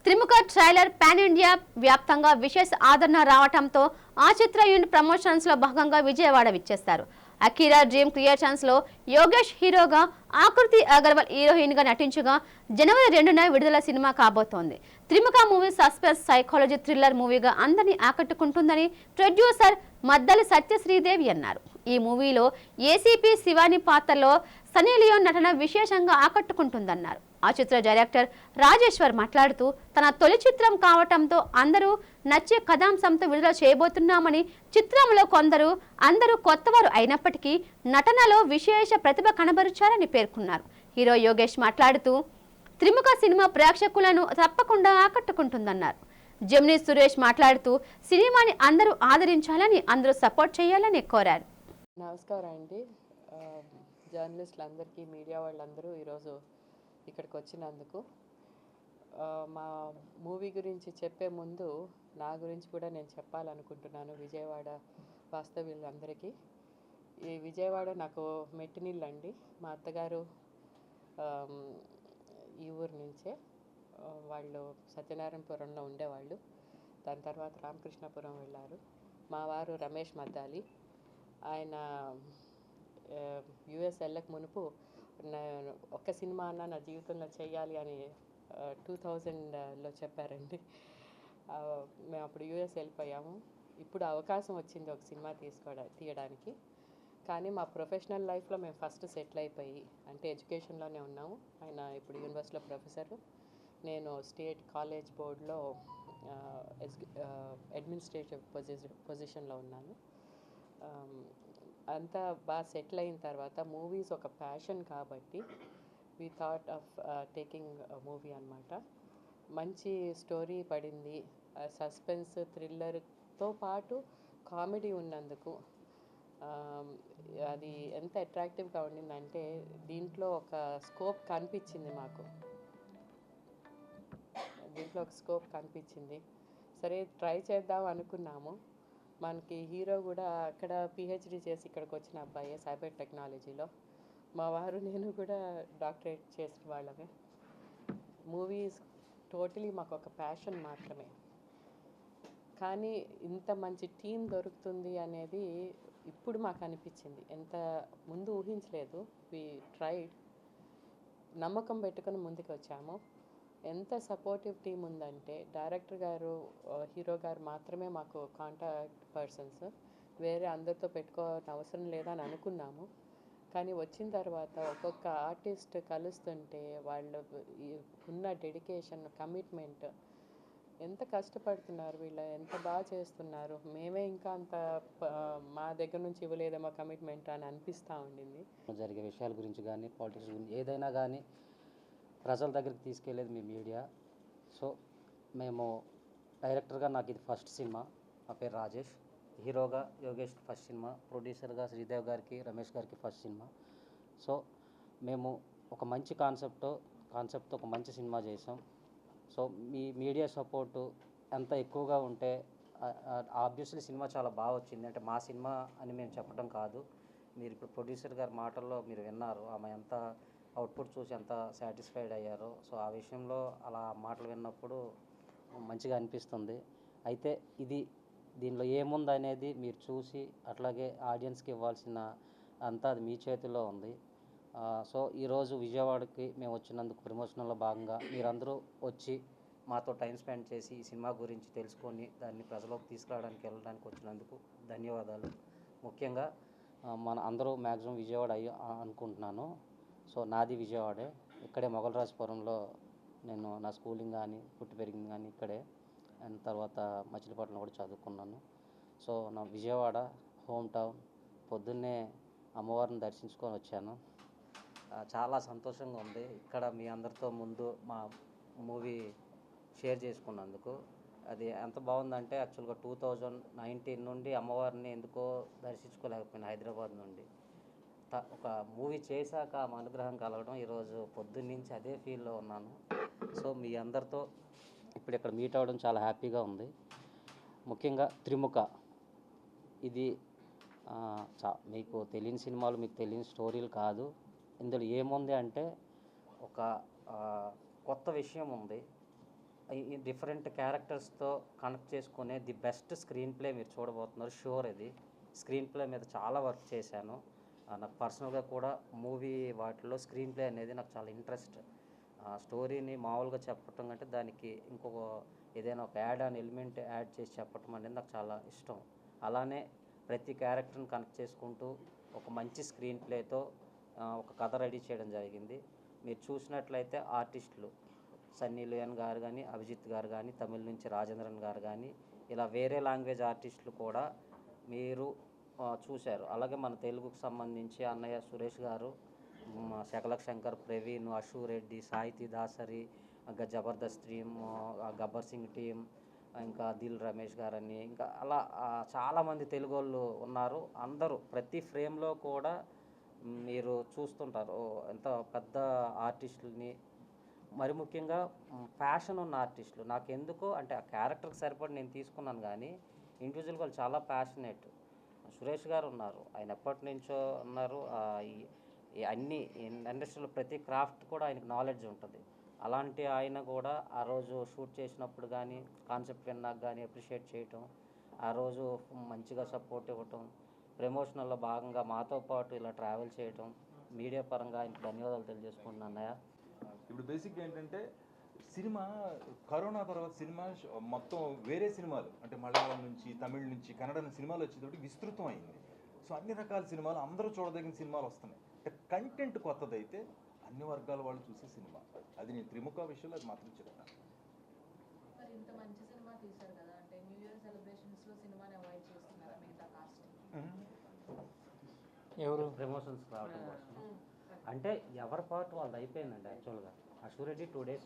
త్రిముఖ trailer pan India వ్యాప్తంగా విశేష ఆదరణ రావడంతో ఆ చిత్ర యూనిట్ ప్రమోషన్స్ లో భాగంగా విజయవాడ విచ్చేస్తారు. అకీరా డ్రీమ్ క్రియేషన్స్ లో యోగేష్ హీరోగా, ఆకృతి అగర్వాల్ హీరోయిన్ గా నటించగా జనవరి 2న విడుదల సినిమా కాబోతోంది. త్రిముఖ మూవీ సస్పెన్స్ సైకాలజీ థ్రిల్లర్ మూవీగా అందరినీ ఆకట్టుకుంటుందని ప్రొడ్యూసర్ మద్దలి సత్యశ్రీదేవి అన్నారు. ఈ మూవీలో ఏసీపీ శివాని పాత్రలో సనీ లియోన్ నటన విశేషంగా ఆకట్టుకుంటుందన్నారు. ఆ చిత్ర డైరెక్టర్ రాజేశ్వర్ మాట్లాడుతూ తన తొలి చిత్రం కావటంతో అందరూ నచ్చే కథాంశంతో విడుదల చేయబోతున్నామని, చిత్రంలో అందరూ కొత్తవారు అయినప్పటికీ నటనలో విశేష ప్రతిభ కనబరిచారని పేర్కొన్నారు. హీరో యోగేష్ మాట్లాడుతూ త్రిముఖ సినిమా ప్రేక్షకులను తప్పకుండా ఆకట్టుకుంటుందన్నారు. జెమిని సురేష్ మాట్లాడుతూ సినిమాని అందరూ ఆదరించాలని, అందరూ సపోర్ట్ చేయాలని కోరారు. నమస్కారం అండి. జర్నలిస్టులందరికీ, మీడియా వాళ్ళందరూ ఈరోజు ఇక్కడికి వచ్చినందుకు. మా మూవీ గురించి చెప్పే ముందు నా గురించి కూడా నేను చెప్పాలనుకుంటున్నాను విజయవాడ వాస్తవ్యులందరికీ. ఈ విజయవాడ నాకు మెట్టినిల్లండి. మా అత్తగారు ఈ ఊరు నుంచే, వాళ్ళు సత్యనారాయణపురంలో ఉండేవాళ్ళు. దాని తర్వాత రామకృష్ణపురం వెళ్ళారు. మా వారు రమేష్ మద్దాలి. ఆయన యుఎస్ వెళ్ళక మునుపు ఒక్క సినిమా అన్నా నా జీవితంలో చేయాలి అని 2000లో చెప్పారండి. మేము అప్పుడు యుఎస్ వెళ్ళిపోయాము. ఇప్పుడు అవకాశం వచ్చింది ఒక సినిమా తీయడానికి. కానీ మా ప్రొఫెషనల్ లైఫ్లో మేము ఫస్ట్ సెటిల్ అయిపోయి, అంటే ఎడ్యుకేషన్లోనే ఉన్నాము. ఆయన ఇప్పుడు యూనివర్సిటీలో ప్రొఫెసరు, నేను స్టేట్ కాలేజ్ బోర్డులో అడ్మినిస్ట్రేటివ్ పొజిషన్లో ఉన్నాను. అంతా బాగా సెటిల్ అయిన తర్వాత మూవీస్ ఒక ప్యాషన్ కాబట్టి we thought of taking movie అనమాట. మంచి స్టోరీ పడింది. సస్పెన్స్ థ్రిల్లర్తో పాటు కామెడీ ఉన్నందుకు అది ఎంత అట్రాక్టివ్గా ఉండిందంటే దీంట్లో ఒక స్కోప్ కనిపించింది. సరే ట్రై చేద్దాం అనుకున్నాము. మనకి హీరో కూడా అక్కడ పిహెచ్డి చేసి ఇక్కడికి వచ్చిన అబ్బాయే, సైబర్ టెక్నాలజీలో. మా వారు నేను కూడా డాక్టరేట్ చేసిన వాళ్ళమే. మూవీస్ టోటలీ మాకు ఒక ప్యాషన్ మాత్రమే. కానీ ఇంత మంచి టీం దొరుకుతుంది అనేది ఇప్పుడు మాకు అనిపించింది. ఎంత ముందు ఊహించలేదు. వి ట్రైడ్, నమ్మకం పెట్టుకొని ముందుకు వచ్చాము. ఎంత సపోర్టివ్ టీం ఉందంటే డైరెక్టర్ గారు, హీరో గారు మాత్రమే మాకు కాంటాక్ట్ పర్సన్స్. వేరే అందరితో పెట్టుకోవాల్సిన అవసరం లేదని అనుకున్నాము. కానీ వచ్చిన తర్వాత ఒక్కొక్క ఆర్టిస్ట్ కలుస్తుంటే వాళ్ళు ఉన్న డెడికేషన్, కమిట్మెంట్, ఎంత కష్టపడుతున్నారు వీళ్ళు, ఎంత బాగా చేస్తున్నారు, మేమే ఇంకా అంత మా దగ్గర నుంచి ఇవ్వలేదేమో కమిట్మెంట్ అని అనిపిస్తూ ఉండింది. జరిగే విషయాల గురించి కానీ, పాలిటిక్స్ గురించి ఏదైనా కానీ ప్రజల దగ్గరికి తీసుకెళ్లేది మీ మీడియా. సో మేము డైరెక్టర్గా నాకు ఇది ఫస్ట్ సినిమా. నా పేరు రాజేష్. హీరోగా యోగేష్ ఫస్ట్ సినిమా. ప్రొడ్యూసర్గా శ్రీదేవ్ గారికి, రమేష్ గారికి ఫస్ట్ సినిమా. సో మేము ఒక మంచి కాన్సెప్ట్తో ఒక మంచి సినిమా చేసాం. సో మీ మీడియా సపోర్టు ఎంత ఎక్కువగా ఉంటే ఆబ్వియస్లీ సినిమా చాలా బాగా వచ్చింది. అంటే మా సినిమా అని మేము చెప్పడం కాదు, మీరు ఇప్పుడు ప్రొడ్యూసర్ గారి మాటల్లో మీరు విన్నారు. ఆమె ఎంత అవుట్పుట్ చూసి ఎంత సాటిస్ఫైడ్ అయ్యారో. సో ఆ విషయంలో అలా మాటలు విన్నప్పుడు మంచిగా అనిపిస్తుంది. అయితే దీనిలో ఏముంది అనేది మీరు చూసి అట్లాగే ఆడియన్స్కి ఇవ్వాల్సిన అంతా అది మీ చేతిలో ఉంది. సో ఈరోజు విజయవాడకి మేము వచ్చినందుకు ప్రమోషన్లో భాగంగా మీరందరూ వచ్చి మాతో టైం స్పెండ్ చేసి ఈ సినిమా గురించి తెలుసుకొని దాన్ని ప్రజలోకి తీసుకురావడానికి వెళ్ళడానికి వచ్చినందుకు ధన్యవాదాలు. ముఖ్యంగా మన అందరూ మ్యాక్సిమం విజయవాడ అనుకుంటున్నాను. సో నాది విజయవాడే. ఇక్కడే మొగలరాజపురంలో నేను నా స్కూలింగ్ కానీ, పుట్టి పెరిగింది కానీ ఇక్కడే. అండ్ తర్వాత మచిలీపట్నం కూడా చదువుకున్నాను. సో నా విజయవాడ హోమ్ టౌన్. పొద్దున్నే అమ్మవారిని దర్శించుకొని వచ్చాను. చాలా సంతోషంగా ఉంది ఇక్కడ మీ అందరితో ముందు మా మూవీ షేర్ చేసుకున్నందుకు. అది ఎంత బాగుందంటే యాక్చువల్గా 2019 నుండి అమ్మవారిని ఎందుకో దర్శించుకోలేకపోయినా హైదరాబాద్ నుండి. ఒక మూవీ చేశాక ఆమె అనుగ్రహం కలగడం, ఈరోజు పొద్దున్నుంచి అదే ఫీల్లో ఉన్నాను. సో మీ అందరితో ఇప్పుడు ఇక్కడ మీట్ అవ్వడం చాలా హ్యాపీగా ఉంది. ముఖ్యంగా త్రిముఖ ఇది మీకు తెలియని సినిమాలు, మీకు తెలియని స్టోరీలు కాదు. ఇందులో ఏముంది అంటే ఒక కొత్త విషయం ఉంది. ఈ డిఫరెంట్ క్యారెక్టర్స్తో కనెక్ట్ చేసుకునే ది బెస్ట్ స్క్రీన్ ప్లే మీరు చూడబోతున్నారు. షూర్ ఇది. స్క్రీన్ ప్లే మీద చాలా వర్క్ చేశాను. నాకు పర్సనల్గా కూడా మూవీ వాటిలో స్క్రీన్ ప్లే అనేది నాకు చాలా ఇంట్రెస్ట్. స్టోరీని మామూలుగా చెప్పటం కంటే దానికి ఇంకొక ఏదైనా ఒక యాడ్ ఆన్ ఎలిమెంట్ యాడ్ చేసి చెప్పటం అనేది నాకు చాలా ఇష్టం. అలానే ప్రతి క్యారెక్టర్ని కనెక్ట్ చేసుకుంటూ ఒక మంచి స్క్రీన్ ప్లేతో ఒక కథ రెడీ చేయడం జరిగింది. మీరు చూసినట్లయితే ఆర్టిస్టులు సన్నీ లియోన్ గారు కానీ, అభిజిత్ గారు కానీ, తమిళ నుంచి రాజేంద్రన్ గారు కానీ, ఇలా వేరే లాంగ్వేజ్ ఆర్టిస్టులు కూడా మీరు చూశారు. అలాగే మన తెలుగుకు సంబంధించి అన్నయ్య సురేష్ గారు, శకలక్ శంకర్, ప్రవీణ్, అశు రెడ్డి, సాహితీ దాసరి, ఇంకా జబర్దస్త్ టీమ్, గబ్బర్ సింగ్ టీం, ఇంకా దిల్ రమేష్ గారని, ఇంకా అలా చాలామంది తెలుగు వాళ్ళు ఉన్నారు. అందరూ ప్రతి ఫ్రేమ్లో కూడా మీరు చూస్తుంటారు ఎంత పెద్ద ఆర్టిస్టులని, మరి ముఖ్యంగా ప్యాషన్ ఉన్న ఆర్టిస్టులు. నాకు ఎందుకో అంటే ఆ క్యారెక్టర్కి సరిపడి నేను తీసుకున్నాను, కానీ ఇండివిజువల్గా వాళ్ళు చాలా ప్యాషనేట్. సురేష్ గారు ఉన్నారు, ఆయన ఎప్పటి నుంచో ఉన్నారు. ఈ అన్ని ఇండస్ట్రీలో ప్రతి క్రాఫ్ట్ కూడా ఆయనకు నాలెడ్జ్ ఉంటుంది. అలాంటి ఆయన కూడా ఆ రోజు షూట్ చేసినప్పుడు కానీ, కాన్సెప్ట్ విన్నాక కానీ అప్రిషియేట్ చేయటం, ఆ రోజు మంచిగా సపోర్ట్ ఇవ్వటం, ప్రమోషనల్లో భాగంగా మాతో పాటు ఇలా ట్రావెల్ చేయటం, మీడియా పరంగా ఆయనకు ధన్యవాదాలు తెలియజేసుకుంటున్నాను అన్నయ్య. ఇప్పుడు బేసిక్గా ఏంటంటే సినిమా కరోనా తర్వాత సినిమా మొత్తం వేరే సినిమాలు అంటే మలయాళం నుంచి, తమిళ నుంచి, కన్నడ నుంచి సినిమాలు వచ్చేటప్పుడు విస్తృతం అయింది. సో అన్ని రకాల సినిమాలు, అందరూ చూడదగిన సినిమాలు వస్తున్నాయి. అంటే కంటెంట్ కొత్తదైతే అన్ని వర్గాల వాళ్ళు చూసే సినిమా. అది నేను త్రిముఖ విషయంలో అది మాత్రం చెప్తాను. మరి ఇంత మంచి సినిమా తీశారు కదా, అంటే న్యూ ఇయర్ సెలబ్రేషన్స్లో సినిమాని అవాయిడ్ చేస్తున్నారా మిగతా కాస్ట్? ఎవరు ప్రమోషన్స్ రావడం కోసం అంటే ఎవరి పార్ట్ వాళ్ళది అయిపోయిందండి. యాక్చువల్గా అశూరెడ్డి 2 days